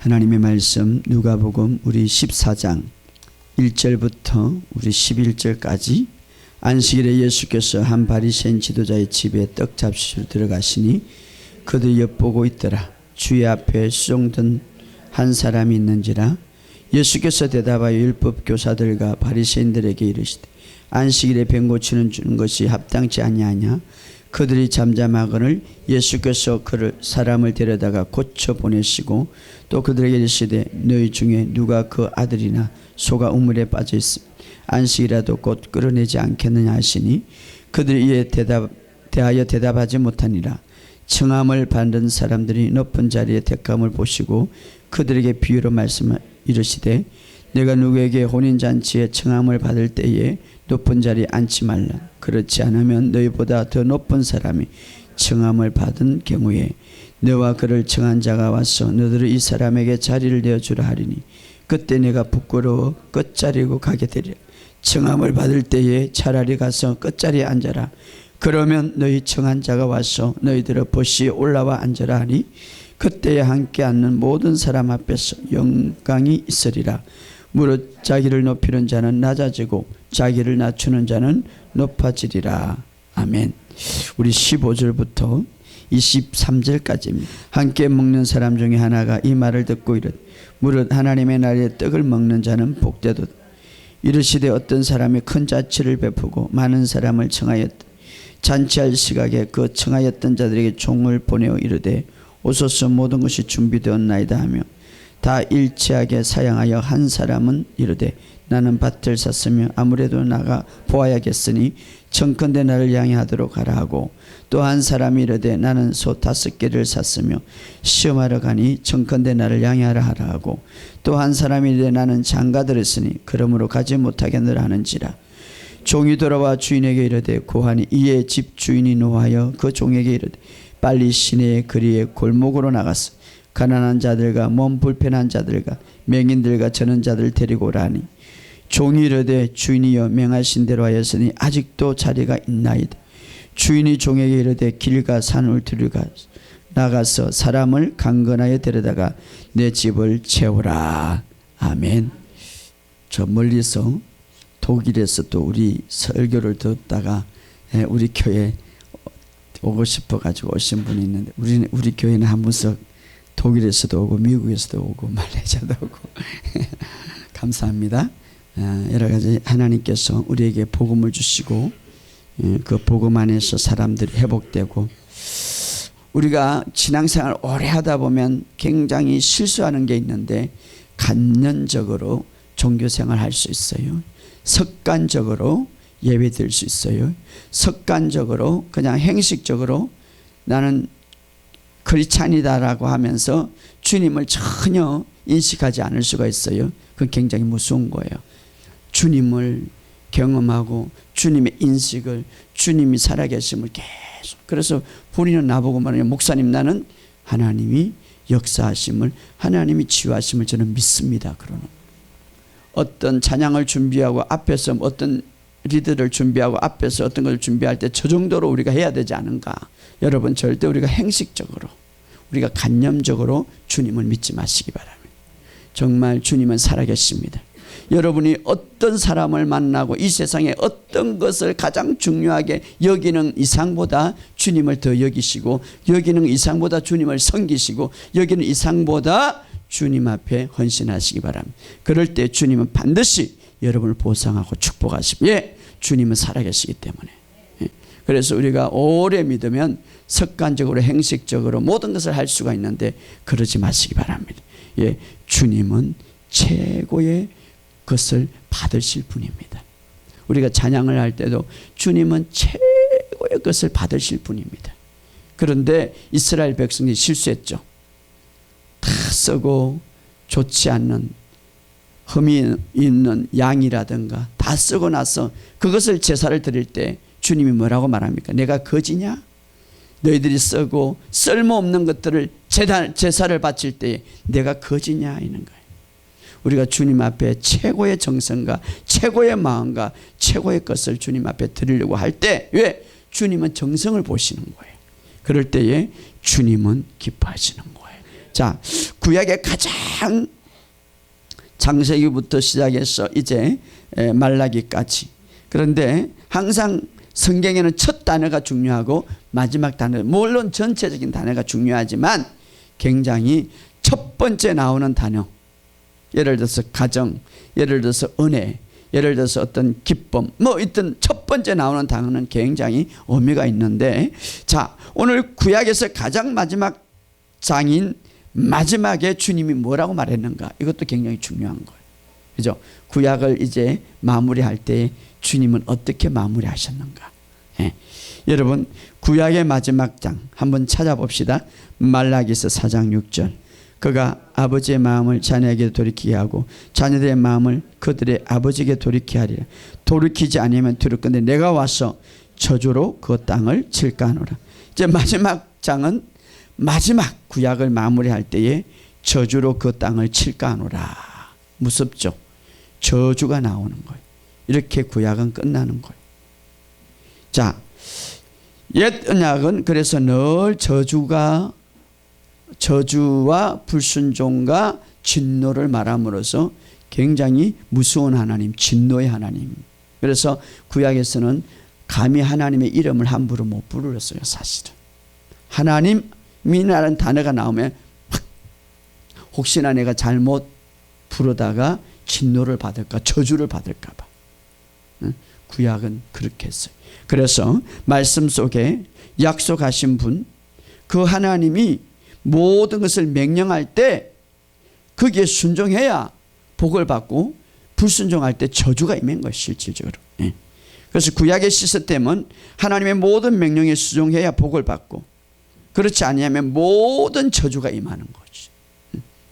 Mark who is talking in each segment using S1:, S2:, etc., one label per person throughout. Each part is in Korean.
S1: 하나님의 말씀 누가복음 우리 14장 1절부터 우리 11절까지 안식일에 예수께서 한 바리새인 지도자의 집에 떡 잡수러 들어가시니 그들 엿보고 있더라. 주의 앞에 수종든 한 사람이 있는지라. 예수께서 대답하여 율법 교사들과 바리새인들에게 이르시되 안식일에 병 고치는 주는 것이 합당치 아니하냐. 그들이 잠잠하거늘 예수께서 그를 사람을 데려다가 고쳐 보내시고 또 그들에게 이르시되 너희 중에 누가 그 아들이나 소가 우물에 빠져 있으면 안식이라도 곧 끌어내지 않겠느냐 하시니 그들이 이에 대하여 대답하지 못하니라. 청함을 받은 사람들이 높은 자리에 택함을 보시고 그들에게 비유로 말씀을 이르시되 내가 누구에게 혼인잔치에 청함을 받을 때에 높은 자리에 앉지 말라. 그렇지 않으면 너희보다 더 높은 사람이 청함을 받은 경우에 너와 그를 청한 자가 와서 너희를 이 사람에게 자리를 내어주라 하리니 그때 내가 부끄러워 끝자리고 가게 되리라. 청함을 받을 때에 차라리 가서 끝자리에 앉아라. 그러면 너희 청한 자가 와서 너희들의 벗이 올라와 앉아라 하니 그때에 함께 앉는 모든 사람 앞에서 영광이 있으리라. 무릇 자기를 높이는 자는 낮아지고 자기를 낮추는 자는 높아지리라. 아멘. 우리 15절부터 23절까지입니다. 함께 먹는 사람 중에 하나가 이 말을 듣고 이르되 무릇 하나님의 나라의 떡을 먹는 자는 복되도다. 이르시되 어떤 사람이 큰 잔치를 베푸고 많은 사람을 청하였다. 잔치할 시각에 그 청하였던 자들에게 종을 보내어 이르되 오소서 모든 것이 준비되었나이다 하며 다 일치하게 사양하여 한 사람은 이르되 나는 밭을 샀으며 아무래도 나가 보아야겠으니 청컨대 나를 양해하도록 하라 하고 또 한 사람이 이르되 나는 소 5개를 샀으며 시험하러 가니 청컨대 나를 양해하라 하라 하고 또 한 사람이 이르되 나는 장가들었으니 그러므로 가지 못하겠느라 하는지라. 종이 돌아와 주인에게 이르되 고하니 이에 집 주인이 노하여 그 종에게 이르되 빨리 시내의 거리에 골목으로 나가서 가난한 자들과 몸 불편한 자들과 맹인들과 저는 자들 데리고 오라니 종이 이르되 주인이여 명하신 대로 하였으니 아직도 자리가 있나이다. 주인이 종에게 이르되 길과 산을 들어가 나가서 사람을 강건하여 데려다가 내 집을 채우라. 아멘. 저 멀리서 독일에서 또 우리 설교를 듣다가 우리 교회 오고 싶어 가지고 오신 분이 있는데 우리 교회는 한 분씩 독일에서도 오고 미국에서도 오고 말레이시아도 오고 감사합니다. 여러 가지 하나님께서 우리에게 복음을 주시고 그 복음 안에서 사람들이 회복되고 우리가 신앙생활 오래 하다 보면 굉장히 실수하는 게 있는데 간념적으로 종교생활 할 수 있어요. 습관적으로 예배 드릴 수 있어요. 습관적으로 그냥 행식적으로 나는 크리스찬이다라고 하면서 주님을 전혀 인식하지 않을 수가 있어요. 그건 굉장히 무서운 거예요. 주님을 경험하고 주님의 인식을 주님이 살아계심을 계속 그래서 본인은 나보고 말해요. 목사님 나는 하나님이 역사하심을 하나님이 치유하심을 저는 믿습니다. 그러는 어떤 찬양을 준비하고 앞에서 어떤 리더를 준비하고 앞에서 어떤 걸 준비할 때 저 정도로 우리가 해야 되지 않은가. 여러분 절대 우리가 행식적으로 우리가 간념적으로 주님을 믿지 마시기 바랍니다. 정말 주님은 살아계십니다. 여러분이 어떤 사람을 만나고 이 세상에 어떤 것을 가장 중요하게 여기는 이상보다 주님을 더 여기시고 여기는 이상보다 주님을 섬기시고 여기는 이상보다 주님 앞에 헌신하시기 바랍니다. 그럴 때 주님은 반드시 여러분을 보상하고 축복하십니다. 예, 주님은 살아계시기 때문에. 그래서 우리가 오래 믿으면 습관적으로 행식적으로 모든 것을 할 수가 있는데 그러지 마시기 바랍니다. 예, 주님은 최고의 것을 받으실 분입니다. 우리가 찬양을 할 때도 주님은 최고의 것을 받으실 분입니다. 그런데 이스라엘 백성이 실수했죠. 다 썩고 좋지 않는 흠이 있는 양이라든가 다 썩고 나서 그것을 제사를 드릴 때 주님이 뭐라고 말합니까? 내가 거지냐? 너희들이 썩고 쓸모없는 것들을 제사를 바칠 때에 내가 거지냐 이는 거예요. 우리가 주님 앞에 최고의 정성과 최고의 마음과 최고의 것을 주님 앞에 드리려고 할 때 왜? 주님은 정성을 보시는 거예요. 그럴 때에 주님은 기뻐하시는 거예요. 자, 구약의 가장 창세기부터 시작해서 이제 말라기까지. 그런데 항상 성경에는 첫 단어가 중요하고 마지막 단어, 물론 전체적인 단어가 중요하지만 굉장히 첫 번째 나오는 단어, 예를 들어서 가정, 예를 들어서 은혜, 예를 들어서 어떤 기쁨, 뭐 있던 첫 번째 나오는 단어는 굉장히 의미가 있는데, 자, 오늘 구약에서 가장 마지막 장인 마지막에 주님이 뭐라고 말했는가, 이것도 굉장히 중요한 거예요. 그죠? 구약을 이제 마무리할 때 주님은 어떻게 마무리하셨는가. 예. 여러분, 구약의 마지막 장 한번 찾아봅시다. 말라기서 4장 6절. 그가 아버지의 마음을 자녀에게 돌이키게 하고 자녀들의 마음을 그들의 아버지에게 돌이키게 하리라. 돌이키지 않으면 두렵건대 내가 와서 저주로 그 땅을 칠까 하노라. 이제 마지막 장은 마지막 구약을 마무리할 때에 저주로 그 땅을 칠까 하노라. 무섭죠? 저주가 나오는 거예요. 이렇게 구약은 끝나는 거예요. 자, 옛 언약은 그래서 늘 저주와 불순종과 진노를 말함으로써 굉장히 무서운 하나님, 진노의 하나님. 그래서 구약에서는 감히 하나님의 이름을 함부로 못 부르었어요. 사실은 하나님이라는 단어가 나오면 혹시나 내가 잘못 부르다가 진노를 받을까, 저주를 받을까 봐. 구약은 그렇게 했어요. 그래서 말씀 속에 약속하신 분, 그 하나님이 모든 것을 명령할 때 거기에 순종해야 복을 받고 불순종할 때 저주가 임한 것이 실질적으로. 그래서 구약의 시스템은 하나님의 모든 명령에 순종해야 복을 받고 그렇지 아니하면 모든 저주가 임하는 거지.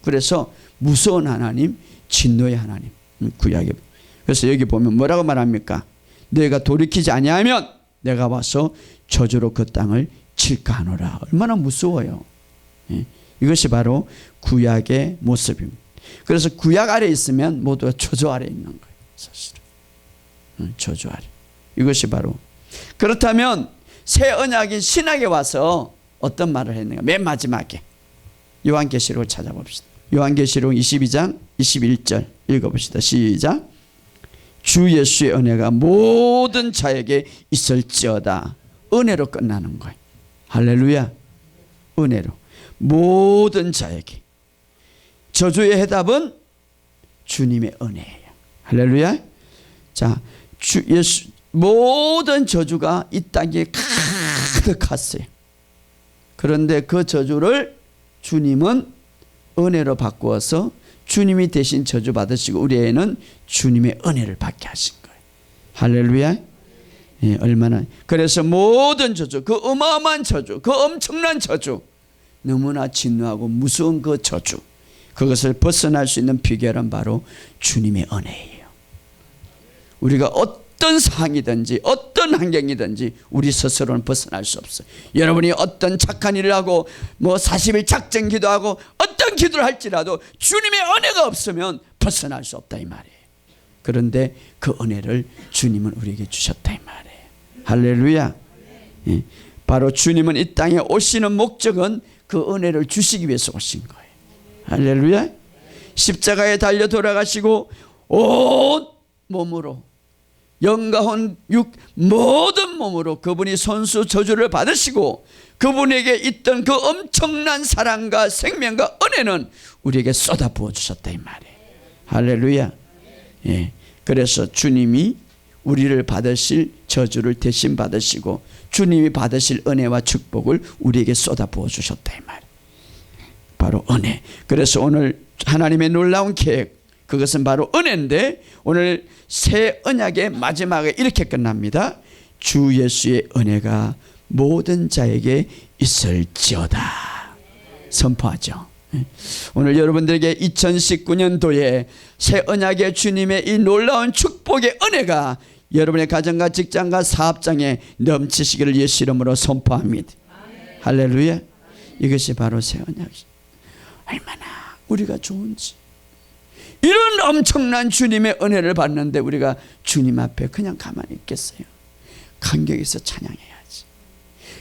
S1: 그래서 무서운 하나님, 진노의 하나님, 구약에. 그래서 여기 보면 뭐라고 말합니까? 너희가 돌이키지 아니하면 내가 와서 저주로 그 땅을 칠까 하노라. 얼마나 무서워요. 이것이 바로 구약의 모습입니다. 그래서 구약 아래 있으면 모두가 저주 아래 있는 거예요. 사실은 저주 아래. 이것이 바로. 그렇다면 새 언약인 신약에 와서 어떤 말을 했는가? 맨 마지막에 요한계시록을 찾아봅시다. 요한계시록 22장 21절 읽어봅시다. 시작. 주 예수의 은혜가 모든 자에게 있을지어다. 은혜로 끝나는 거예요. 할렐루야. 은혜로 모든 자에게. 저주의 해답은 주님의 은혜예요. 할렐루야. 자, 주 예수 모든 저주가 이 땅에 가득했어요. 그런데 그 저주를 주님은 은혜로 바꾸어서 주님이 대신 저주 받으시고 우리에는 주님의 은혜를 받게 하신 거예요. 할렐루야. 예, 얼마나. 그래서 모든 저주, 그 어마어마한 저주, 그 엄청난 저주, 너무나 진노하고 무서운 그 저주, 그것을 벗어날 수 있는 비결은 바로 주님의 은혜예요. 우리가 어떤 상황이든지 어떤 환경이든지 우리 스스로는 벗어날 수 없어요. 여러분이 어떤 착한 일을 하고 뭐 40일 작정 기도하고 어떤 기도를 할지라도 주님의 은혜가 없으면 벗어날 수 없다 이 말이에요. 그런데 그 은혜를 주님은 우리에게 주셨다 이 말이에요. 할렐루야. 예. 바로 주님은 이 땅에 오시는 목적은 그 은혜를 주시기 위해서 오신 거예요. 할렐루야. 십자가에 달려 돌아가시고 온 몸으로 영가혼 육 모든 몸으로 그분이 손수 저주를 받으시고 그분에게 있던 그 엄청난 사랑과 생명과 은혜는 우리에게 쏟아 부어 주셨다 이 말이에요. 할렐루야. 예. 그래서 주님이 우리를 받으실 저주를 대신 받으시고 주님이 받으실 은혜와 축복을 우리에게 쏟아 부어 주셨다 이 말이에요. 바로 은혜. 그래서 오늘 하나님의 놀라운 계획, 그것은 바로 은혜인데 오늘 새 언약의 마지막에 이렇게 끝납니다. 주 예수의 은혜가 모든 자에게 있을지어다. 선포하죠. 오늘 여러분들에게 2019년도에 새 언약의 주님의 이 놀라운 축복의 은혜가 여러분의 가정과 직장과 사업장에 넘치시기를 예수 이름으로 선포합니다. 할렐루야. 이것이 바로 새 언약이죠. 얼마나 우리가 좋은지. 이런 엄청난 주님의 은혜를 받는데 우리가 주님 앞에 그냥 가만히 있겠어요? 감격해서 찬양해야지.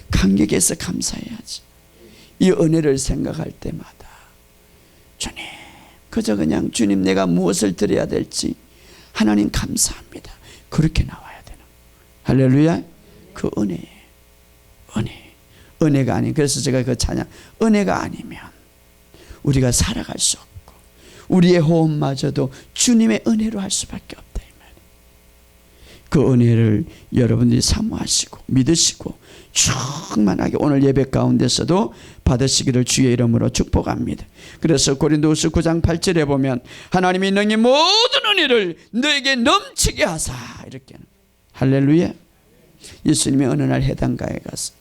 S1: 감격해서 감사해야지. 이 은혜를 생각할 때마다 주님, 그저 그냥 주님 내가 무엇을 드려야 될지 하나님 감사합니다. 그렇게 나와야 되는. 할렐루야. 그 은혜. 은혜가 아닌, 그래서 제가 그 찬양, 은혜가 아니면 우리가 살아갈 수 없고 우리의 호흡마저도 주님의 은혜로 할 수밖에 없다 이 말이에요. 그 은혜를 여러분들이 사모하시고 믿으시고 충만하게 오늘 예배 가운데서도 받으시기를 주의 이름으로 축복합니다. 그래서 고린도후서 9장 8절에 보면 하나님이 너희 모든 은혜를 너에게 넘치게 하사, 이렇게. 할렐루야. 예수님이 어느 날 해당에 갔어.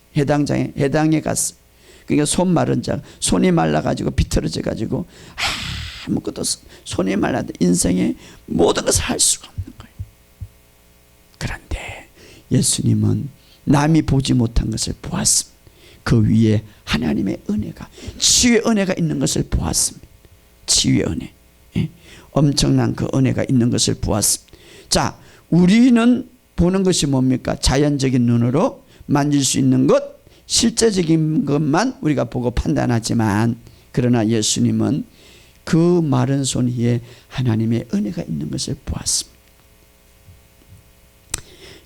S1: 그러니까 손 마른 자, 손이 말라가지고 비틀어져 가지고 아무것도 손이 말라도 인생의 모든 것을 할 수가 없는 거예요. 그런데 예수님은 남이 보지 못한 것을 보았습니다. 그 위에 하나님의 은혜가, 치유의 은혜가 있는 것을 보았습니다. 치유의 은혜, 엄청난 그 은혜가 있는 것을 보았습니다. 자, 우리는 보는 것이 뭡니까? 자연적인 눈으로 만질 수 있는 것, 실제적인 것만 우리가 보고 판단하지만, 그러나 예수님은 그 마른 손 위에 하나님의 은혜가 있는 것을 보았습니다.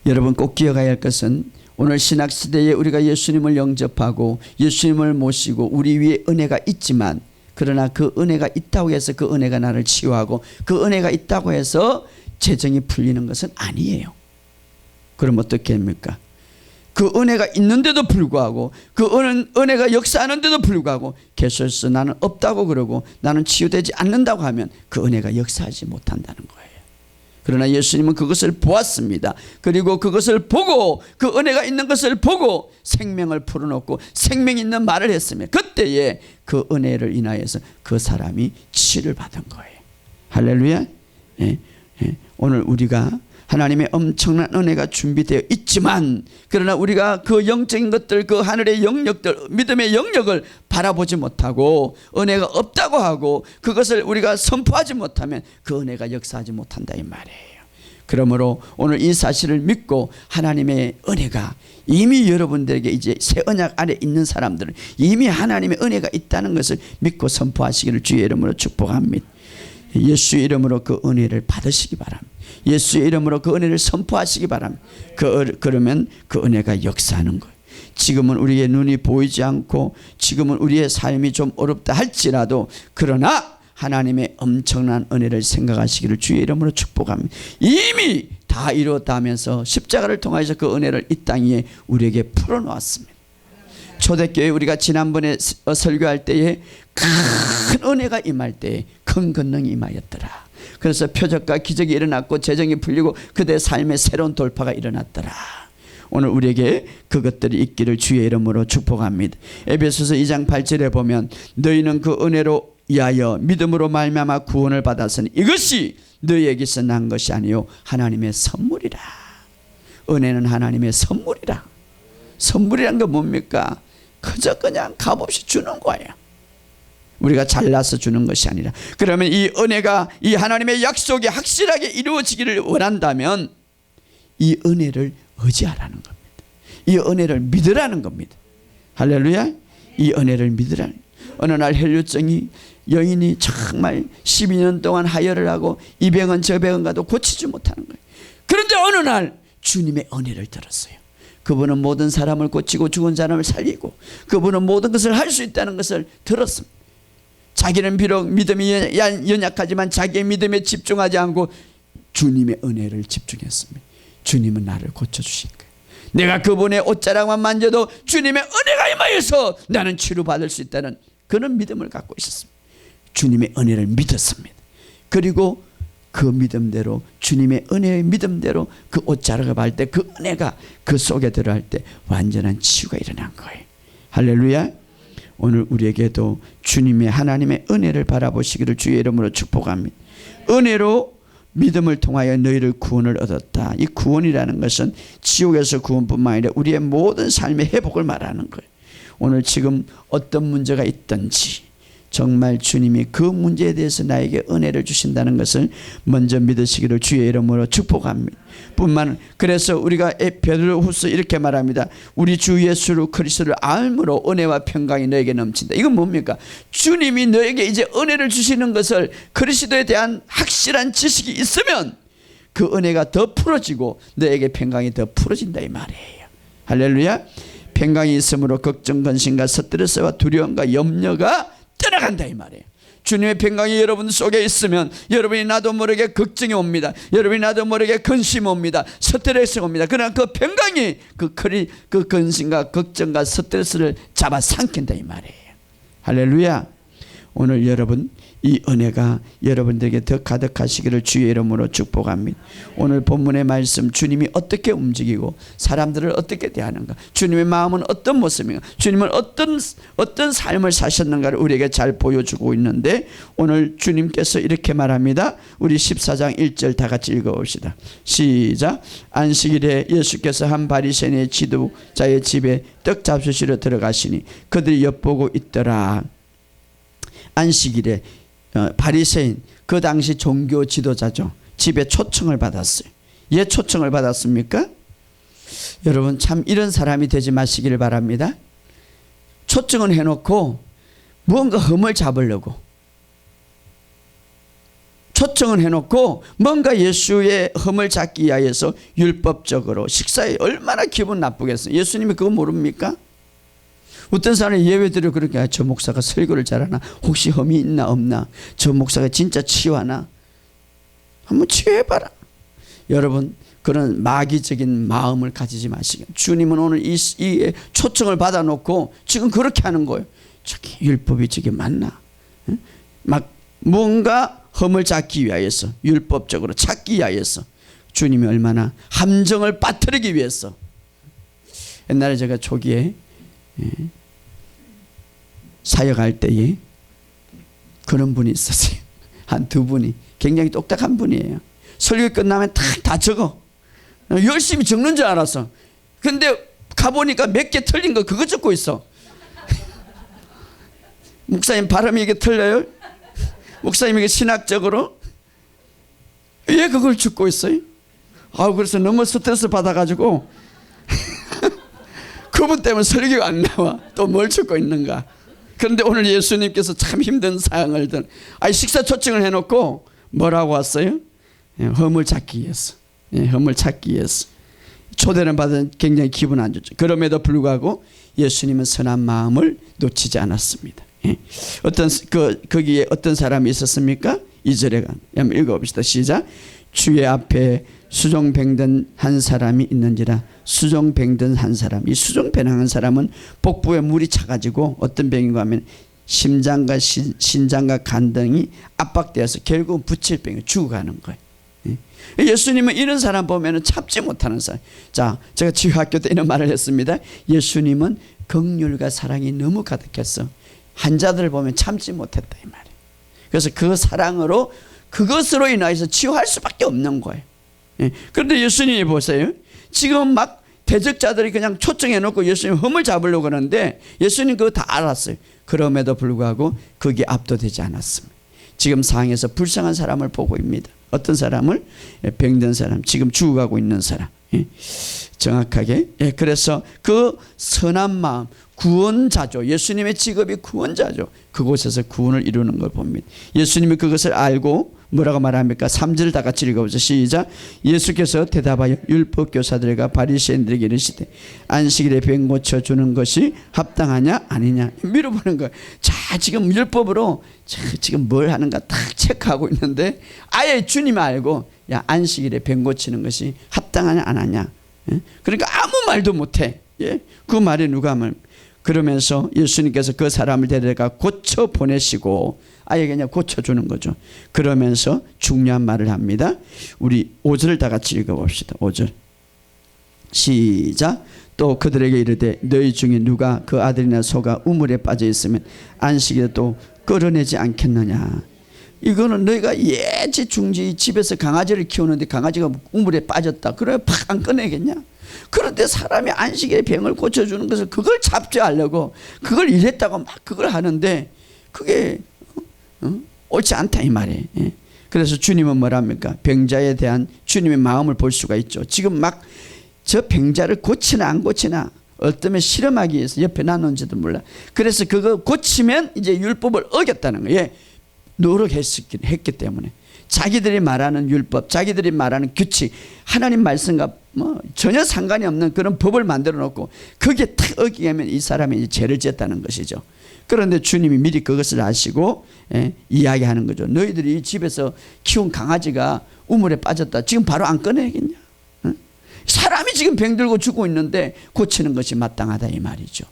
S1: 여러분 꼭 기억해야 할 것은 오늘 신학시대에 우리가 예수님을 영접하고 예수님을 모시고 우리 위에 은혜가 있지만, 그러나 그 은혜가 있다고 해서 그 은혜가 나를 치유하고 그 은혜가 있다고 해서 재정이 풀리는 것은 아니에요. 그럼 어떻게 합니까? 그 은혜가 있는데도 불구하고, 그 은혜가 역사하는데도 불구하고 계속해서 나는 없다고 그러고 나는 치유되지 않는다고 하면 그 은혜가 역사하지 못한다는 거예요. 그러나 예수님은 그것을 보았습니다. 그리고 그것을 보고, 그 은혜가 있는 것을 보고 생명을 풀어놓고 생명 있는 말을 했으며, 그때에 그 은혜를 인하여서 그 사람이 치유를 받은 거예요. 할렐루야. 오늘 우리가 하나님의 엄청난 은혜가 준비되어 있지만, 그러나 우리가 그 영적인 것들, 그 하늘의 영역들, 믿음의 영역을 바라보지 못하고 은혜가 없다고 하고 그것을 우리가 선포하지 못하면 그 은혜가 역사하지 못한다 이 말이에요. 그러므로 오늘 이 사실을 믿고 하나님의 은혜가 이미 여러분들에게, 이제 새 언약 아래 있는 사람들은 이미 하나님의 은혜가 있다는 것을 믿고 선포하시기를 주의 이름으로 축복합니다. 예수의 이름으로 그 은혜를 받으시기 바랍니다. 예수의 이름으로 그 은혜를 선포하시기 바랍니다. 그러면 그 은혜가 역사하는 거예요. 지금은 우리의 눈이 보이지 않고 지금은 우리의 삶이 좀 어렵다 할지라도, 그러나 하나님의 엄청난 은혜를 생각하시기를 주의 이름으로 축복합니다. 이미 다 이루었다면서 십자가를 통해서 그 은혜를 이 땅 위에 우리에게 풀어놓았습니다. 초대교회 우리가 지난번에 설교할 때에 큰 은혜가 임할 때에 큰 권능이 임하였더라. 그래서 표적과 기적이 일어났고 재정이 풀리고 그들의 삶에 새로운 돌파가 일어났더라. 오늘 우리에게 그것들이 있기를 주의 이름으로 축복합니다. 에베소서 2장 8절에 보면 너희는 그 은혜로 인하여 믿음으로 말미암아 구원을 받았으니 이것이 너희에게서 난 것이 아니요 하나님의 선물이라. 은혜는 하나님의 선물이라. 선물이란 건 뭡니까? 그저 그냥 값없이 주는 거예요. 우리가 잘나서 주는 것이 아니라. 그러면 이 은혜가, 이 하나님의 약속이 확실하게 이루어지기를 원한다면 이 은혜를 의지하라는 겁니다. 이 은혜를 믿으라는 겁니다. 할렐루야. 이 은혜를 믿으라는. 어느 날 혈류증이 여인이 정말 12년 동안 하혈을 하고 이 병은 저 병은 가도 고치지 못하는 거예요. 그런데 어느 날 주님의 은혜를 들었어요. 그분은 모든 사람을 고치고 죽은 사람을 살리고 그분은 모든 것을 할 수 있다는 것을 들었습니다. 자기는 비록 믿음이 연약하지만 자기의 믿음에 집중하지 않고 주님의 은혜를 집중했습니다. 주님은 나를 고쳐주실 거예요. 내가 그분의 옷자락만 만져도 주님의 은혜가 임하여서 나는 치료받을 수 있다는 그런 믿음을 갖고 있었습니다. 주님의 은혜를 믿었습니다. 그리고 그 믿음대로, 주님의 은혜의 믿음대로 그 옷자락을 밟을 때 그 은혜가 그 속에 들어갈 때 완전한 치유가 일어난 거예요. 할렐루야. 오늘 우리에게도 주님의 하나님의 은혜를 바라보시기를 주의 이름으로 축복합니다. 은혜로 믿음을 통하여 너희를 구원을 얻었다. 이 구원이라는 것은 지옥에서 구원뿐만 아니라 우리의 모든 삶의 회복을 말하는 거예요. 오늘 지금 어떤 문제가 있든지 정말 주님이 그 문제에 대해서 나에게 은혜를 주신다는 것을 먼저 믿으시기를 주의 이름으로 축복합니다. 그래서 우리가 베드로후서 이렇게 말합니다. 우리 주 예수 그리스도를 알므로 은혜와 평강이 너에게 넘친다. 이건 뭡니까? 주님이 너에게 이제 은혜를 주시는 것을, 그리스도에 대한 확실한 지식이 있으면 그 은혜가 더 풀어지고 너에게 평강이 더 풀어진다 이 말이에요. 할렐루야. 평강이 있으므로 걱정, 근심과 스트레스와 두려움과 염려가 떠나간다 이 말이에요. 주님의 평강이 여러분 속에 있으면 여러분이 나도 모르게 걱정이 옵니다. 여러분이 나도 모르게 근심이 옵니다. 스트레스가 옵니다. 그러나 그 평강이 그 근심과 걱정과 스트레스를 잡아삼킨다 이 말이에요. 할렐루야. 오늘 여러분 이 은혜가 여러분들에게 더 가득하시기를 주의 이름으로 축복합니다. 오늘 본문의 말씀, 주님이 어떻게 움직이고 사람들을 어떻게 대하는가, 주님의 마음은 어떤 모습인가, 주님은 어떤 삶을 사셨는가를 우리에게 잘 보여주고 있는데, 오늘 주님께서 이렇게 말합니다. 우리 14장 1절 다 같이 읽어봅시다. 시작. 안식일에 예수께서 한 바리새인의 지도자의 집에 떡 잡수시러 들어가시니 그들이 엿보고 있더라. 안식일에 바리새인, 그 당시 종교 지도자죠. 집에 초청을 받았어요. 예, 초청을 받았습니까? 여러분 참 이런 사람이 되지 마시기를 바랍니다. 초청은 해놓고 무언가 흠을 잡으려고, 초청은 해놓고 뭔가 예수의 흠을 잡기 위하여서 율법적으로 식사에 얼마나 기분 나쁘겠어요. 예수님이 그거 모릅니까? 어떤 사람이 예외들을 그렇게, 저 목사가 설교를 잘하나, 혹시 험이 있나 없나, 저 목사가 진짜 치유하나, 한번 치유해봐라. 여러분 그런 마귀적인 마음을 가지지 마시고, 주님은 오늘 이 초청을 받아놓고 지금 그렇게 하는 거예요. 저기 율법이 저게 맞나, 막 뭔가 험을 잡기 위하여서, 율법적으로 찾기 위하여서, 주님이 얼마나 함정을 빠뜨리기 위해서. 옛날에 제가 초기에 사역할 때에 그런 분이 있었어요. 한 두 분이 굉장히 똑딱한 분이에요. 설교 끝나면 다 적어. 열심히 적는 줄 알았어. 근데 가보니까 몇 개 틀린 거 그거 적고 있어. 목사님 발음이 이게 틀려요? 목사님 이게 신학적으로 왜 그걸 적고 있어요? 그래서 너무 스트레스 받아가지고 그분 때문에 설교가 안 나와. 또 뭘 적고 있는가. 그런데 오늘 예수님께서 참 힘든 상황을 식사 초청을 해놓고 뭐라고 왔어요? 험을 찾기 위해서. 험을 찾기 위해서. 초대를 받은 굉장히 기분 안 좋죠. 그럼에도 불구하고 예수님은 선한 마음을 놓치지 않았습니다. 거기에 어떤 사람이 있었습니까? 2절에 한번 읽어봅시다. 시작. 주의 앞에 수종뱅든 한 사람이 있는지라. 수종뱅든 한 사람. 이 수종뱅한 사람은 복부에 물이 차가지고 어떤 병인가 하면 심장과 신장과 간 등이 압박되어서 결국 부칠 병이 죽어가는 거예요. 예수님은 이런 사람 보면 참지 못하는 사람. 자, 제가 치유학교 때 이런 말을 했습니다. 예수님은 긍휼과 사랑이 너무 가득했어. 환자들을 보면 참지 못했다 이 말이에요. 그래서 그 사랑으로, 그것으로 인해서 치유할 수밖에 없는 거예요. 그런데 예수님이 보세요. 지금 막 대적자들이 그냥 초청해놓고 예수님 흠을 잡으려고 하는데 예수님 그거 다 알았어요. 그럼에도 불구하고 거기에 압도되지 않았습니다. 지금 상황에서 불쌍한 사람을 보고 있습니다. 어떤 사람을? 병든 사람, 지금 죽어가고 있는 사람. 정확하게. 그래서 그 선한 마음, 구원자죠. 예수님의 직업이 구원자죠. 그곳에서 구원을 이루는 걸 봅니다. 예수님이 그것을 알고 뭐라고 말합니까? 3절 다 같이 읽어보죠. 시작. 예수께서 대답하여 율법교사들과 바리새인들에게 이르시되 안식일에 병 고쳐주는 것이 합당하냐 아니냐 물어보는 거예요. 자, 지금 율법으로 지금 뭘 하는가 딱 체크하고 있는데 아예 주님 알고, 야, 안식일에 병 고치는 것이 합당하냐 안 하냐. 그러니까 아무 말도 못해. 그 말이 누가 하면, 그러면서 예수님께서 그 사람을 데려가 고쳐 보내시고 아예 그냥 고쳐주는 거죠. 그러면서 중요한 말을 합니다. 우리 5절을 다 같이 읽어봅시다. 5절 시작. 또 그들에게 이르되 너희 중에 누가 그 아들이나 소가 우물에 빠져 있으면 안식일에 또 끌어내지 않겠느냐. 이거는 너희가 예지중지 집에서 강아지를 키우는데 강아지가 우물에 빠졌다. 그래 팍 안 꺼내겠냐. 그런데 사람이 안식일에 병을 고쳐주는 것을 그걸 잡지 않으려고 그걸 이랬다고 막 그걸 하는데, 그게 옳지 않다 이 말이에요. 예. 그래서 주님은 뭐랍니까? 병자에 대한 주님의 마음을 볼 수가 있죠. 지금 막 저 병자를 고치나 안 고치나 어쩌면 실험하기 위해서 옆에 놔놓은지도 몰라. 그래서 그거 고치면 이제 율법을 어겼다는 거예요. 예. 노력했기 때문에 자기들이 말하는 율법, 자기들이 말하는 규칙, 하나님 말씀과 뭐 전혀 상관이 없는 그런 법을 만들어 놓고 거기에 탁 어기게 하면 이 사람이 이제 죄를 지었다는 것이죠. 그런데 주님이 미리 그것을 아시고 이야기하는 거죠. 너희들이 집에서 키운 강아지가 우물에 빠졌다. 지금 바로 안 꺼내야겠냐? 응? 사람이 지금 병들고 죽고 있는데 고치는 것이 마땅하다 이 말이죠.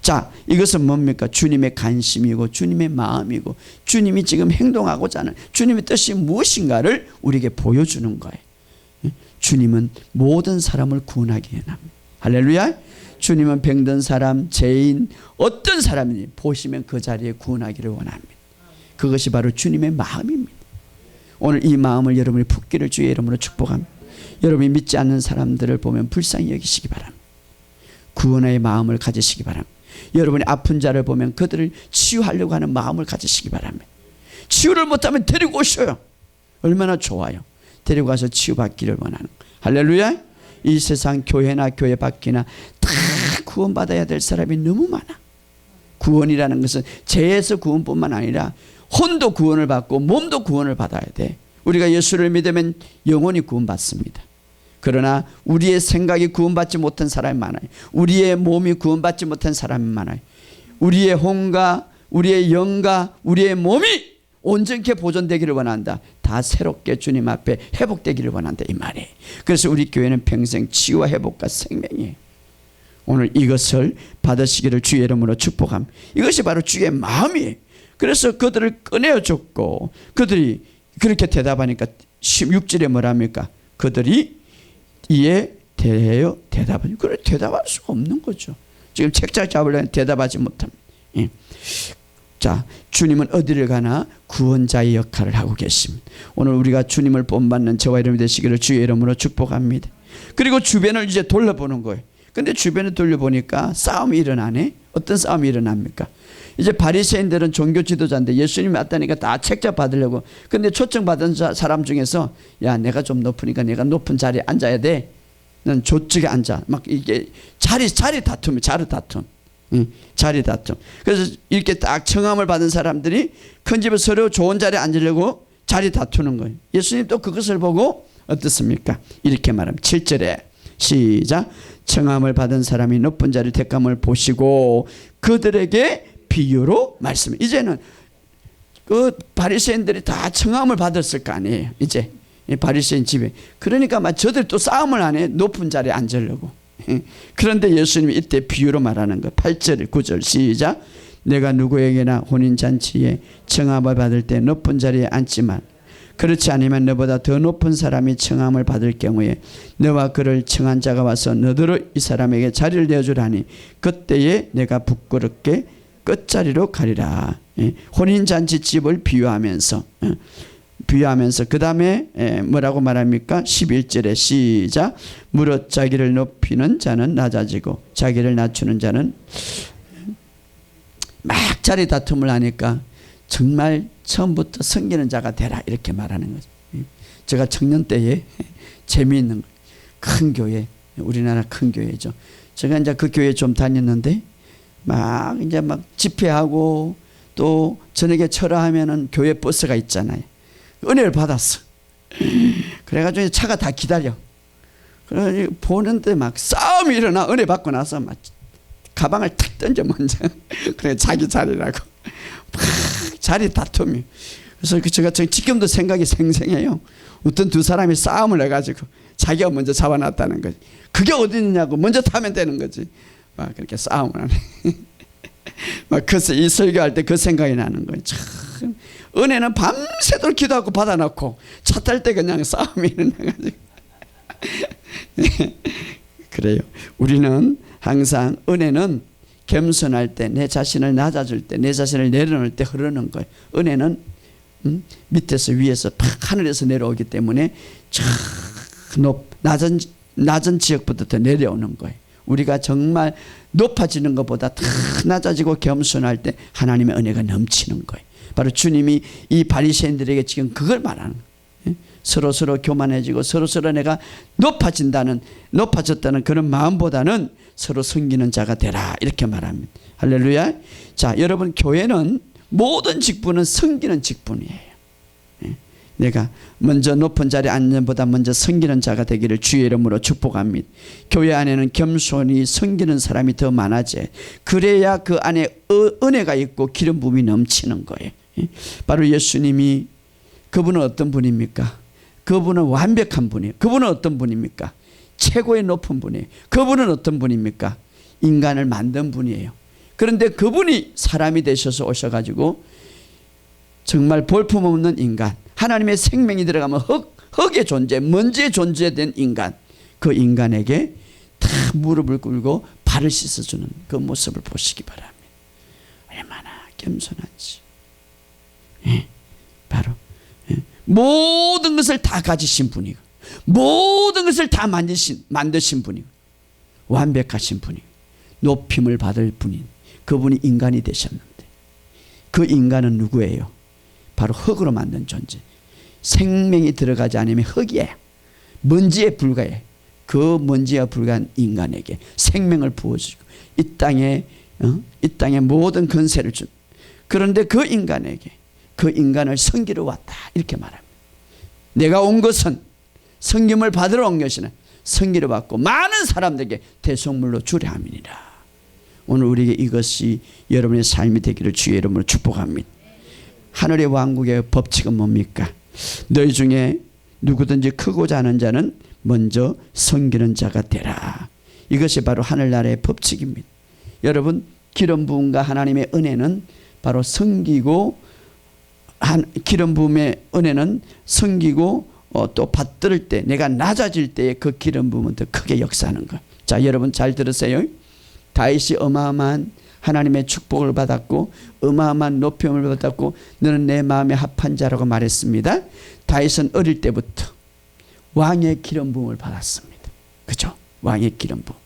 S1: 자, 이것은 뭡니까? 주님의 관심이고 주님의 마음이고 주님이 지금 행동하고자 하는 주님의 뜻이 무엇인가를 우리에게 보여주는 거예요. 주님은 모든 사람을 구원하기 원합니다. 할렐루야. 주님은 병든 사람, 죄인, 어떤 사람이니 보시면 그 자리에 구원하기를 원합니다. 그것이 바로 주님의 마음입니다. 오늘 이 마음을 여러분이 품기를 주의 이름으로 축복합니다. 여러분이 믿지 않는 사람들을 보면 불쌍히 여기시기 바랍니다. 구원의 마음을 가지시기 바랍니다. 여러분이 아픈 자를 보면 그들을 치유하려고 하는 마음을 가지시기 바랍니다. 치유를 못하면 데리고 오셔요. 얼마나 좋아요. 데리고 가서 치유받기를 원하는 거예요. 할렐루야. 이 세상 교회나 교회 밖이나 다 구원받아야 될 사람이 너무 많아. 구원이라는 것은 죄에서 구원뿐만 아니라 혼도 구원을 받고 몸도 구원을 받아야 돼. 우리가 예수를 믿으면 영혼이 구원받습니다. 그러나 우리의 생각이 구원받지 못한 사람이 많아요. 우리의 몸이 구원받지 못한 사람이 많아요. 우리의 혼과 우리의 영과 우리의 몸이 온전케 보존되기를 원한다. 다 새롭게 주님 앞에 회복되기를 원한다 이 말이에요. 그래서 우리 교회는 평생 치유와 회복과 생명이에요. 오늘 이것을 받으시기를 주의 이름으로 축복합니다. 이것이 바로 주의 마음이에요. 그래서 그들을 꺼내어줬고 그들이 그렇게 대답하니까 16절에 뭐랍니까? 그들이 이에 대하여 대답하니 그래 대답할 수가 없는 거죠. 지금 책자 잡으려면 대답하지 못합니다. 예. 자, 주님은 어디를 가나 구원자의 역할을 하고 계십니다. 오늘 우리가 주님을 본받는 저와 여러분이 되시기를 주의 이름으로 축복합니다. 그리고 주변을 이제 돌려보는 거예요. 근데 주변을 돌려보니까 싸움이 일어나네. 어떤 싸움이 일어납니까? 이제 바리새인들은 종교 지도자인데 예수님이 왔다니까 다 책자 받으려고. 근데 초청받은 사람 중에서 야 내가 좀 높으니까 내가 높은 자리에 앉아야 돼. 넌 저쪽에 앉아. 막 이게 자리 다툼이 자리 다툼. 자리 다툼. 그래서 이렇게 딱 청함을 받은 사람들이 큰 집에 서로 좋은 자리에 앉으려고 자리 다투는 거예요. 예수님 또 그것을 보고 어떻습니까? 이렇게 말합니다. 7절에 시작. 청함을 받은 사람이 높은 자리 택감을 보시고 그들에게 비유로 말씀. 이제는 그 바리새인들이 다 청함을 받았을 거 아니에요. 이제 바리새인 집에. 그러니까 막 저들 또 싸움을 안 해. 높은 자리에 앉으려고. 그런데 예수님이 이때 비유로 말하는 거. 8절 9절 시작. 내가 누구에게나 혼인잔치에 청함을 받을 때 높은 자리에 앉지만 그렇지 않으면 너보다 더 높은 사람이 청함을 받을 경우에 너와 그를 청한 자가 와서 너더러 이 사람에게 자리를 내어주라니 그때에 내가 부끄럽게 끝자리로 가리라. 혼인잔치 집을 비유하면서 그 다음에 뭐라고 말합니까? 11절에 시작. 무릇 자기를 높이는 자는 낮아지고 자기를 낮추는 자는 막 자리 다툼을 하니까 정말 처음부터 섬기는 자가 되라 이렇게 말하는 거죠. 제가 청년 때에 재미있는 큰 교회, 우리나라 큰 교회죠. 제가 이제 그 교회에 좀 다녔는데 막 이제 막 집회하고 또 저녁에 철화하면은 교회 버스가 있잖아요. 은혜를 받았어. 그래가지고 차가 다 기다려. 그래 보는데 막 싸움이 일어나. 은혜 받고 나서 막 가방을 탁 던져 먼저. 그래 자기 자리라고. 막 자리 다툼이. 그래서 제가 지금도 생각이 생생해요. 어떤 두 사람이 싸움을 해가지고 자기가 먼저 잡아놨다는 거지. 그게 어디 있냐고 먼저 타면 되는 거지. 막 그렇게 싸움을 하네. 막 그 이 설교할 때 그 생각이 나는 거예요. 참 은혜는 밤새도록 기도하고 받아놓고 차 탈 때 그냥 싸움이 일어나가지고. 그래요. 우리는 항상 은혜는 겸손할 때, 내 자신을 낮아줄 때, 내 자신을 내려놓을 때 흐르는 거예요. 은혜는 밑에서 위에서 팍 하늘에서 내려오기 때문에 낮은 지역부터 더 내려오는 거예요. 우리가 정말 높아지는 것보다 더 낮아지고 겸손할 때 하나님의 은혜가 넘치는 거예요. 바로 주님이 이 바리새인들에게 지금 그걸 말하는 거예요. 서로서로 교만해지고 서로서로 내가 높아졌다는 그런 마음보다는 서로 섬기는 자가 되라, 이렇게 말합니다. 할렐루야. 자, 여러분, 교회는 모든 직분은 섬기는 직분이에요. 내가 먼저 높은 자리에 앉는 보다 먼저 섬기는 자가 되기를 주의 이름으로 축복합니다. 교회 안에는 겸손히 섬기는 사람이 더 많아져. 그래야 그 안에 은혜가 있고 기름 부음이 넘치는 거예요. 바로 예수님이, 그분은 어떤 분입니까? 그분은 완벽한 분이에요. 그분은 어떤 분입니까? 최고의 높은 분이에요. 그분은 어떤 분입니까? 인간을 만든 분이에요. 그런데 그분이 사람이 되셔서 오셔가지고 정말 볼품없는 인간, 하나님의 생명이 들어가면 흙의 존재, 먼지의 존재된 인간, 그 인간에게 다 무릎을 꿇고 발을 씻어주는 그 모습을 보시기 바랍니다. 얼마나 겸손한지. 바로 모든 것을 다 가지신 분이고 모든 것을 다 만드신 분이고 완벽하신 분이고 높임을 받을 분인 그분이 인간이 되셨는데, 그 인간은 누구예요? 바로 흙으로 만든 존재. 생명이 들어가지 않으면 흙이에요. 먼지에 불과해. 그 먼지에 불과한 인간에게 생명을 부어주고 이 땅에 모든 권세를 준. 그런데 그 인간에게, 그 인간을 섬기러 왔다, 이렇게 말합니다. 내가 온 것은 섬김을 받으러 온 것이나 섬기러 받고 많은 사람들에게 대속물로 주려 함이니라. 오늘 우리에게 이것이 여러분의 삶이 되기를 주의 이름으로 축복합니다. 하늘의 왕국의 법칙은 뭡니까? 너희 중에 누구든지 크고자 하는 자는 먼저 섬기는 자가 되라. 이것이 바로 하늘나라의 법칙입니다. 여러분, 기름 부음과 하나님의 은혜는 바로 섬기고, 기름 부음의 은혜는 섬기고 또 받들 때, 내가 낮아질 때에 그 기름 부음은 더 크게 역사하는 것. 자, 여러분 잘 들으세요. 다윗이 어마어마한 하나님의 축복을 받았고 어마어마한 높임을 받았고 너는 내 마음에 합한 자라고 말했습니다. 다윗은 어릴 때부터 왕의 기름 부음을 받았습니다. 그죠? 왕의 기름 부음.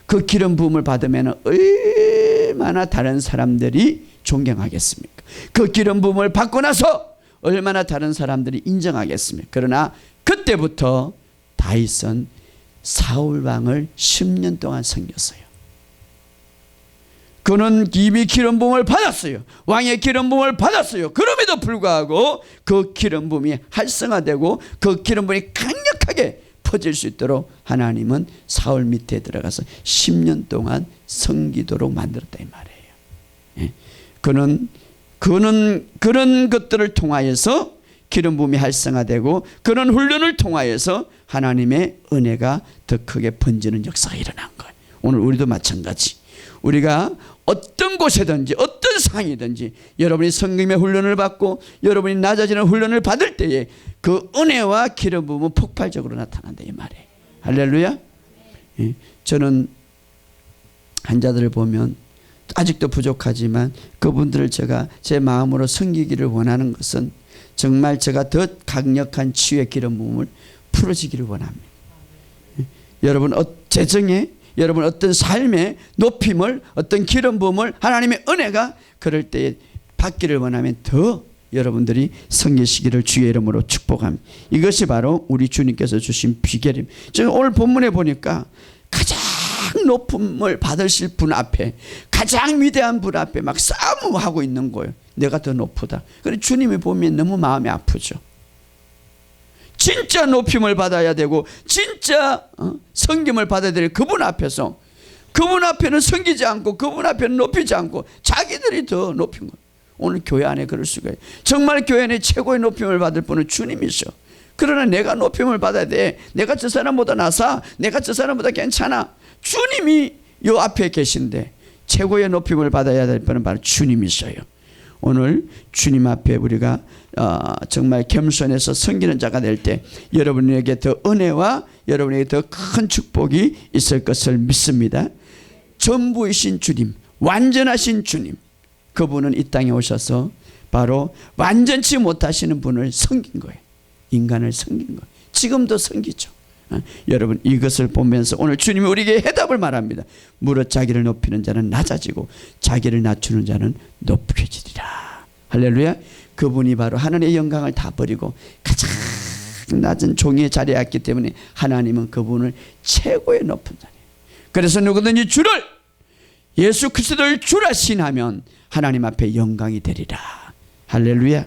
S1: 그 기름 부음을 받으면 얼마나 다른 사람들이 존경하겠습니까? 그 기름 부음을 받고 나서 얼마나 다른 사람들이 인정하겠습니까? 그러나 그때부터 다윗은 사울 왕을 10년 동안 섬겼어요. 그는 이미 기름 부음을 받았어요. 왕의 기름 부음을 받았어요. 그럼에도 불구하고 그 기름 부음이 활성화되고 그 기름 부음이 강력하게 퍼질 수 있도록 하나님은 사울 밑에 들어가서 10년 동안 섬기도록 만들었다, 이 말이에요. 그는 그런 것들을 통하여서 기름 부음이 활성화되고 그런 훈련을 통하여서 하나님의 은혜가 더 크게 번지는 역사가 일어난 거예요. 오늘 우리도 마찬가지. 우리가 어떤 곳에든지 어떤 상황이든지 여러분이 성김의 훈련을 받고 여러분이 낮아지는 훈련을 받을 때에 그 은혜와 기름 부음은 폭발적으로 나타난다, 이 말이에요. 할렐루야. 저는 환자들을 보면 아직도 부족하지만 그분들을 제가 제 마음으로 섬기기를 원하는 것은 정말 제가 더 강력한 치유의 기름 부음을 풀어지기를 원합니다. 여러분 재정에, 여러분 어떤 삶의 높임을, 어떤 기름 부음을 하나님의 은혜가 그럴 때에 받기를 원하면 더 여러분들이 섬기시기를 주의 이름으로 축복합니다. 이것이 바로 우리 주님께서 주신 비결입니다. 제가 오늘 본문에 보니까 가장 높음을 받으실 분 앞에, 가장 위대한 분 앞에 막 싸움하고 있는 거예요. 내가 더 높다. 그래 주님이 보면 너무 마음이 아프죠. 진짜 높임을 받아야 되고 진짜 섬김을 받아야 될 그분 앞에서, 그분 앞에는 섬기지 않고 그분 앞에는 높이지 않고 자기들이 더 높인 거예요. 오늘 교회 안에 그럴 수가 있어요. 정말 교회 안에 최고의 높임을 받을 분은 주님이셔. 그러나 내가 높임을 받아야 돼. 내가 저 사람보다 나사, 내가 저 사람보다 괜찮아. 주님이 요 앞에 계신데 최고의 높임을 받아야 될 분은 바로 주님이셔요. 오늘 주님 앞에 우리가 정말 겸손해서 섬기는 자가 될 때 여러분에게 더 은혜와 여러분에게 더 큰 축복이 있을 것을 믿습니다. 전부이신 주님, 완전하신 주님, 그분은 이 땅에 오셔서 바로 완전치 못하시는 분을 섬긴 거예요. 인간을 섬긴 거예요. 지금도 섬기죠. 여러분 이것을 보면서 오늘 주님이 우리에게 해답을 말합니다. 무릇 자기를 높이는 자는 낮아지고 자기를 낮추는 자는 높여지리라. 할렐루야. 그분이 바로 하나님의 영광을 다 버리고 가장 낮은 종의 자리에 왔기 때문에 하나님은 그분을 최고의 높은 자리에요. 그래서 누구든지 주를 예수 그리스도를 주라 신하면 하나님 앞에 영광이 되리라. 할렐루야.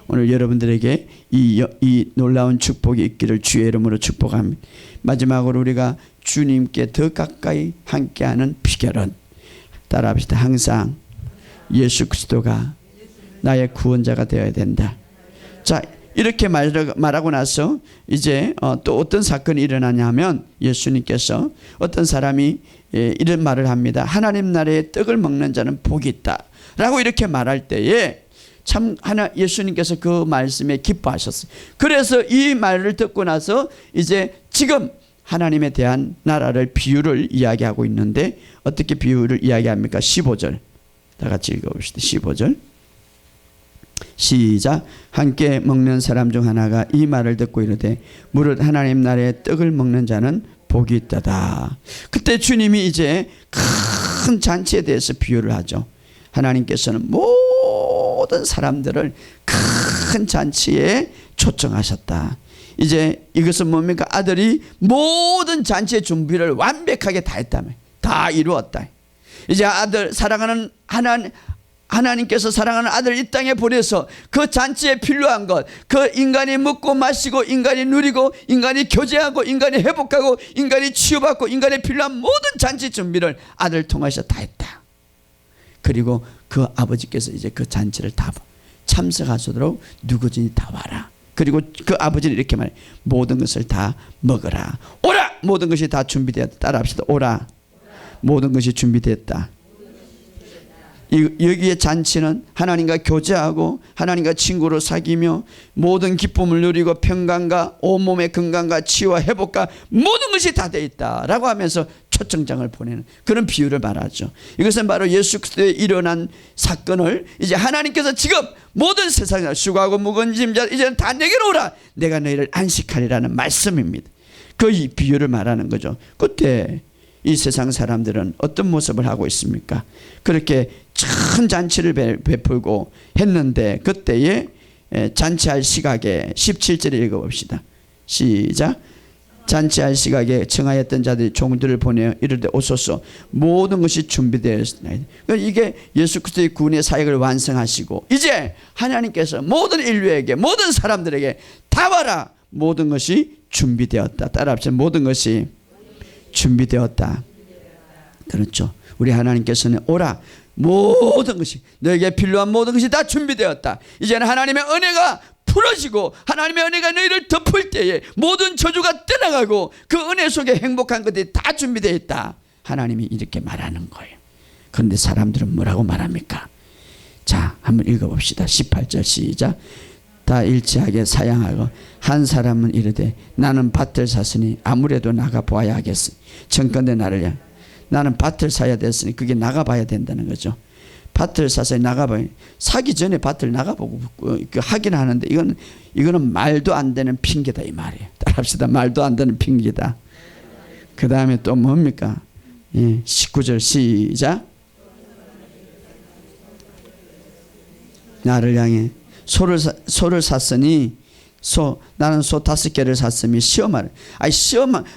S1: 오늘 여러분들에게 이 놀라운 축복이 있기를 주의 이름으로 축복합니다. 마지막으로 우리가 주님께 더 가까이 함께하는 비결은 따라합시다. 항상 예수 그리스도가 나의 구원자가 되어야 된다. 자, 이렇게 말하고 나서 이제 또 어떤 사건이 일어나냐면 예수님께서 어떤 사람이 이런 말을 합니다. 하나님 나라의 떡을 먹는 자는 복이 있다 라고 이렇게 말할 때에 참 예수님께서 그 말씀에 기뻐하셨어요. 그래서 이 말을 듣고 나서 이제 지금 하나님에 대한 나라를 비유를 이야기하고 있는데 어떻게 비유를 이야기합니까? 15절 다 같이 읽어봅시다. 15절 시작. 함께 먹는 사람 중 하나가 이 말을 듣고 이르되 무릇 하나님 나라의 떡을 먹는 자는 복이 있다다. 그때 주님이 이제 큰 잔치에 대해서 비유를 하죠. 하나님께서는 모든 사람들을 큰 잔치에 초청하셨다. 이제 이것은 뭡니까? 아들이 모든 잔치의 준비를 완벽하게 다 했다며. 다 이루었다. 이제 아들 사랑하는 하나님께서 사랑하는 아들 이 땅에 보내서 그 잔치에 필요한 것, 그 인간이 먹고 마시고 인간이 누리고 인간이 교제하고 인간이 회복하고 인간이 치유받고 인간에 필요한 모든 잔치 준비를 아들을 통해서 다 했다. 그리고 그 아버지께서 이제 그 잔치를 다 참석하도록 누구든지 다 와라. 그리고 그 아버지는 이렇게 말해. 모든 것을 다 먹어라. 오라. 모든 것이 다 준비되었다. 따라합시다. 오라. 모든 것이 준비됐다. 여기에 잔치는 하나님과 교제하고 하나님과 친구로 사귀며 모든 기쁨을 누리고 평강과 온몸의 건강과 치유와 회복과 모든 것이 다 되어 있다라고 하면서 초청장을 보내는 그런 비유를 말하죠. 이것은 바로 예수 그리스도에 일어난 사건을 이제 하나님께서 지금 모든 세상에 수고하고 무거운 짐 자 이제는 다 내게로 오라. 내가 너희를 안식하리라는 말씀입니다. 그 이 비유를 말하는 거죠. 그때 이 세상 사람들은 어떤 모습을 하고 있습니까? 그렇게 큰 잔치를 베풀고 했는데 그때에 잔치할 시각에 17절에 읽어봅시다. 시작. 잔치할 시각에 청하였던 자들이 종들을 보내어 이르되 오소서 모든 것이 준비되었습니다. 이게 예수 그리스도의 구원의 사역을 완성하시고 이제 하나님께서 모든 인류에게 모든 사람들에게 다 와라. 모든 것이 준비되었다. 따라합시다. 모든 것이 준비되었다. 그렇죠. 우리 하나님께서는 오라. 모든 것이 너에게 필요한 모든 것이 다 준비되었다. 이제는 하나님의 은혜가 풀어지고 하나님의 은혜가 너희를 덮을 때에 모든 저주가 떠나가고 그 은혜 속에 행복한 것들이 다 준비되어 있다. 하나님이 이렇게 말하는 거예요. 그런데 사람들은 뭐라고 말합니까? 자, 한번 읽어봅시다. 18절 시작. 다 일치하게 사양하고 한 사람은 이르되 나는 밭을 샀으니 아무래도 나가보아야 하겠으니 정컨대 나를 향 나는 밭을 사야 됐으니 그게 나가봐야 된다는 거죠. 밭을 사서 나가봐야 사기 전에 밭을 나가보고 하긴 하는데 이거는 말도 안 되는 핑계다 이 말이에요. 따라합시다. 말도 안 되는 핑계다. 그 다음에 또 뭡니까? 19절 시작. 나를 향해 소를 샀으니 나는 소 5개를 샀으니 시험하라.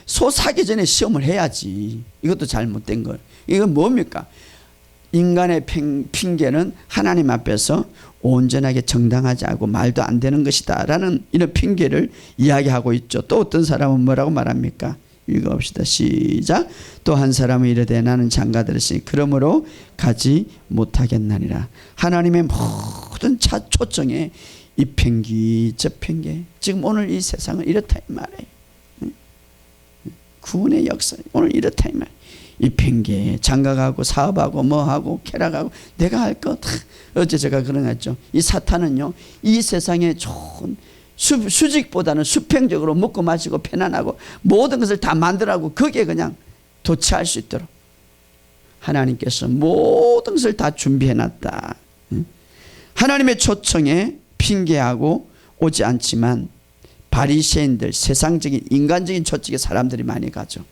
S1: 소 사기 전에 시험을 해야지. 이것도 잘못된 걸. 이건 뭡니까? 인간의 핑계는 하나님 앞에서 온전하게 정당하지 않고 말도 안 되는 것이다 라는 이런 핑계를 이야기하고 있죠. 또 어떤 사람은 뭐라고 말합니까? 읽어봅시다. 시작. 또 한 사람은 이르되 나는 장가들었으니 그러므로 가지 못하겠나니라. 하나님의 모든 초청에 이 핑계 저 핑계 지금 오늘 이 세상은 이렇다 이 말이에요. 구원의 역사 오늘 이렇다 이 말이에요. 이 핑계 장가가고 사업하고 뭐하고 쾌락하고 내가 할 거 다 어제 제가 그런 거 했죠. 이 사탄은요 이 세상에 좋은 수직보다는 수평적으로 먹고 마시고 편안하고 모든 것을 다 만들라고 거기에 그냥 도취할 수 있도록 하나님께서 모든 것을 다 준비해놨다. 하나님의 초청에 핑계하고 오지 않지만 바리새인들, 세상적인 인간적인 초직의 사람들이 많이 가죠.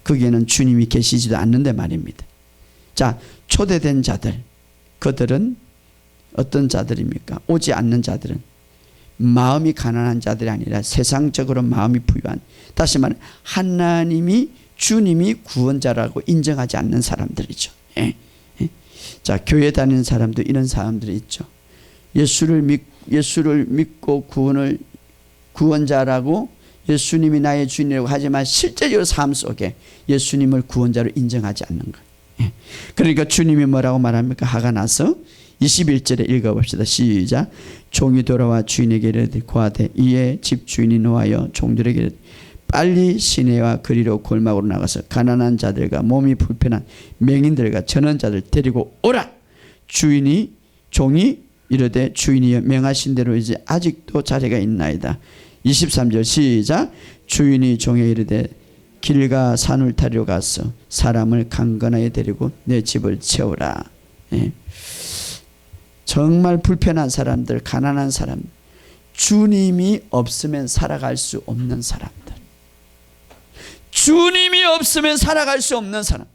S1: 거기에는 주님이 계시지도 않는데 말입니다. 자, 초대된 자들, 그들은 어떤 자들입니까? 오지 않는 자들은 마음이 가난한 자들이 아니라 세상적으로 마음이 부유한, 다시 말해 하나님이 주님이 구원자라고 인정하지 않는 사람들이죠. 자, 교회 다니는 사람도 이런 사람들이 있죠. 예수를 믿고 구원자라고 예수님이 나의 주인이라고 하지만 실제적으로 삶 속에 예수님을 구원자로 인정하지 않는 거예요. 그러니까 주님이 뭐라고 말합니까? 화가 나서 21절에 읽어봅시다. 시작. 종이 돌아와 주인에게 이르되 고하되 이에 집 주인이 노하여 종들에게 이르되 빨리 시내와 거리로 골막으로 나가서 가난한 자들과 몸이 불편한 맹인들과 전원자들 데리고 오라. 종이 이르되 주인이여 명하신 대로 이제 아직도 자리가 있나이다. 23절 시작. 주인이 종에 이르되 길과 산을 타려 가서 사람을 강건하게 데리고 내 집을 채우라. 정말 불편한 사람들, 가난한 사람들, 주님이 없으면 살아갈 수 없는 사람들, 주님이 없으면 살아갈 수 없는 사람,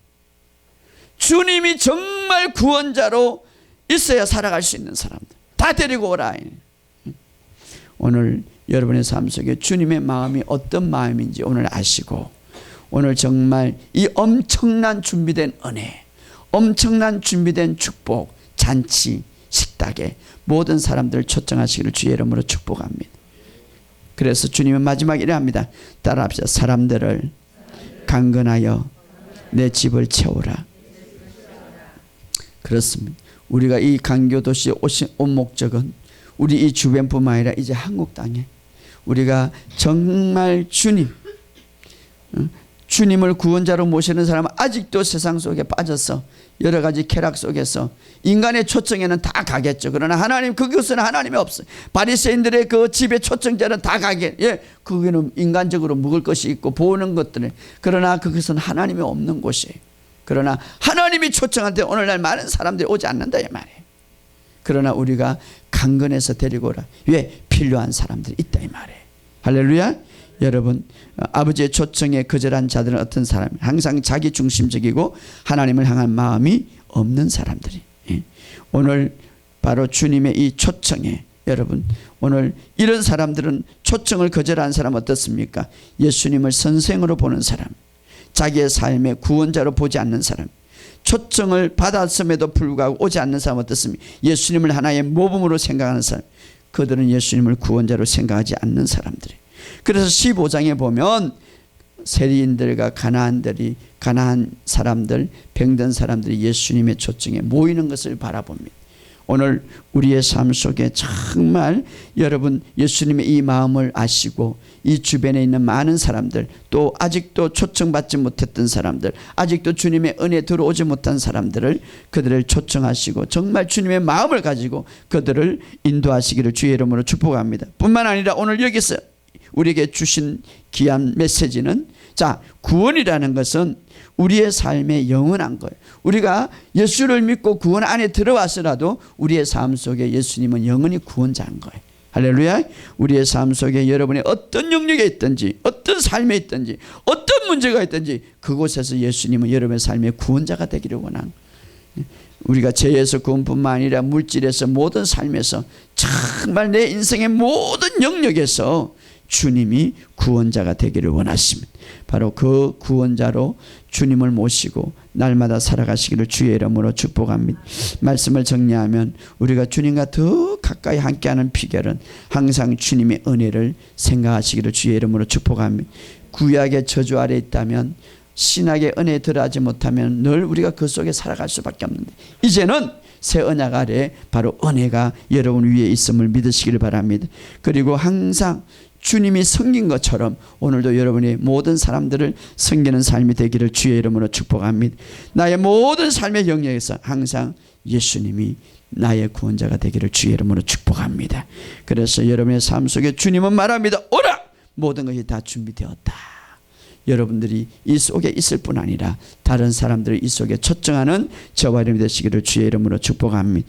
S1: 주님이 정말 구원자로 있어야 살아갈 수 있는 사람들 다 데리고 오라. 오늘 여러분의 삶 속에 주님의 마음이 어떤 마음인지 오늘 아시고, 오늘 정말 이 엄청난 준비된 은혜, 엄청난 준비된 축복, 잔치, 식탁에 모든 사람들을 초청하시기를 주의 이름으로 축복합니다. 그래서 주님은 마지막에 이래 합니다. 따라합시다. 사람들을 강건하여 내 집을 채우라. 그렇습니다. 우리가 이 강교도시에 온 목적은 우리 이 주변뿐만 아니라 이제 한국 땅에 우리가 정말 주님을 구원자로 모시는 사람은 아직도 세상 속에 빠져서 여러 가지 쾌락 속에서 인간의 초청에는 다 가겠죠. 그러나 하나님, 그것은 하나님이 없어요. 바리새인들의 그 집에 초청자는 다 가게. 거기는 인간적으로 먹을 것이 있고 보는 것들은, 그러나 그것은 하나님이 없는 곳이에요. 그러나 하나님이 초청한테 오늘날 많은 사람들이 오지 않는다 이 말이에요. 그러나 우리가 강건해서 데리고 오라. 왜? 필요한 사람들이 있다 이 말이에요. 할렐루야. 여러분, 아버지의 초청에 거절한 자들은 어떤 사람? 항상 자기 중심적이고 하나님을 향한 마음이 없는 사람들이. 오늘 바로 주님의 이 초청에, 여러분, 오늘 이런 사람들은, 초청을 거절한 사람 어떻습니까? 예수님을 선생으로 보는 사람, 자기의 삶의 구원자로 보지 않는 사람, 초청을 받았음에도 불구하고 오지 않는 사람 어떻습니까? 예수님을 하나의 모범으로 생각하는 사람, 그들은 예수님을 구원자로 생각하지 않는 사람들이. 그래서 15장에 보면 세리인들과 가난한 사람들, 병든 사람들이 예수님의 초청에 모이는 것을 바라봅니다. 오늘 우리의 삶 속에 정말 여러분 예수님의 이 마음을 아시고 이 주변에 있는 많은 사람들, 또 아직도 초청받지 못했던 사람들, 아직도 주님의 은혜에 들어오지 못한 사람들을, 그들을 초청하시고 정말 주님의 마음을 가지고 그들을 인도하시기를 주의 이름으로 축복합니다. 뿐만 아니라 오늘 여기서 우리에게 주신 귀한 메시지는, 자, 구원이라는 것은 우리의 삶에 영원한 거예요. 우리가 예수를 믿고 구원 안에 들어왔으라도 우리의 삶 속에 예수님은 영원히 구원자인 거예요. 할렐루야. 우리의 삶 속에 여러분이 어떤 영역에 있든지, 어떤 삶에 있든지, 어떤 문제가 있든지 그곳에서 예수님은 여러분의 삶의 구원자가 되기를 원하는 거예요. 우리가 죄에서 구원뿐만 아니라 물질에서, 모든 삶에서, 정말 내 인생의 모든 영역에서 주님이 구원자가 되기를 원하십니다. 바로 그 구원자로 주님을 모시고 날마다 살아가시기를 주의 이름으로 축복합니다. 말씀을 정리하면 우리가 주님과 더 가까이 함께하는 비결은 항상 주님의 은혜를 생각하시기를 주의 이름으로 축복합니다. 구약의 저주 아래 있다면, 신약의 은혜에 들어가지 못하면 늘 우리가 그 속에 살아갈 수밖에 없는데, 이제는 새 언약 아래 바로 은혜가 여러분 위에 있음을 믿으시기를 바랍니다. 그리고 항상 주님이 섬긴 것처럼 오늘도 여러분이 모든 사람들을 섬기는 삶이 되기를 주의 이름으로 축복합니다. 나의 모든 삶의 영역에서 항상 예수님이 나의 구원자가 되기를 주의 이름으로 축복합니다. 그래서 여러분의 삶 속에 주님은 말합니다. 오라! 모든 것이 다 준비되었다. 여러분들이 이 속에 있을 뿐 아니라 다른 사람들을 이 속에 초청하는 저와 여러분이 되시기를 주의 이름으로 축복합니다.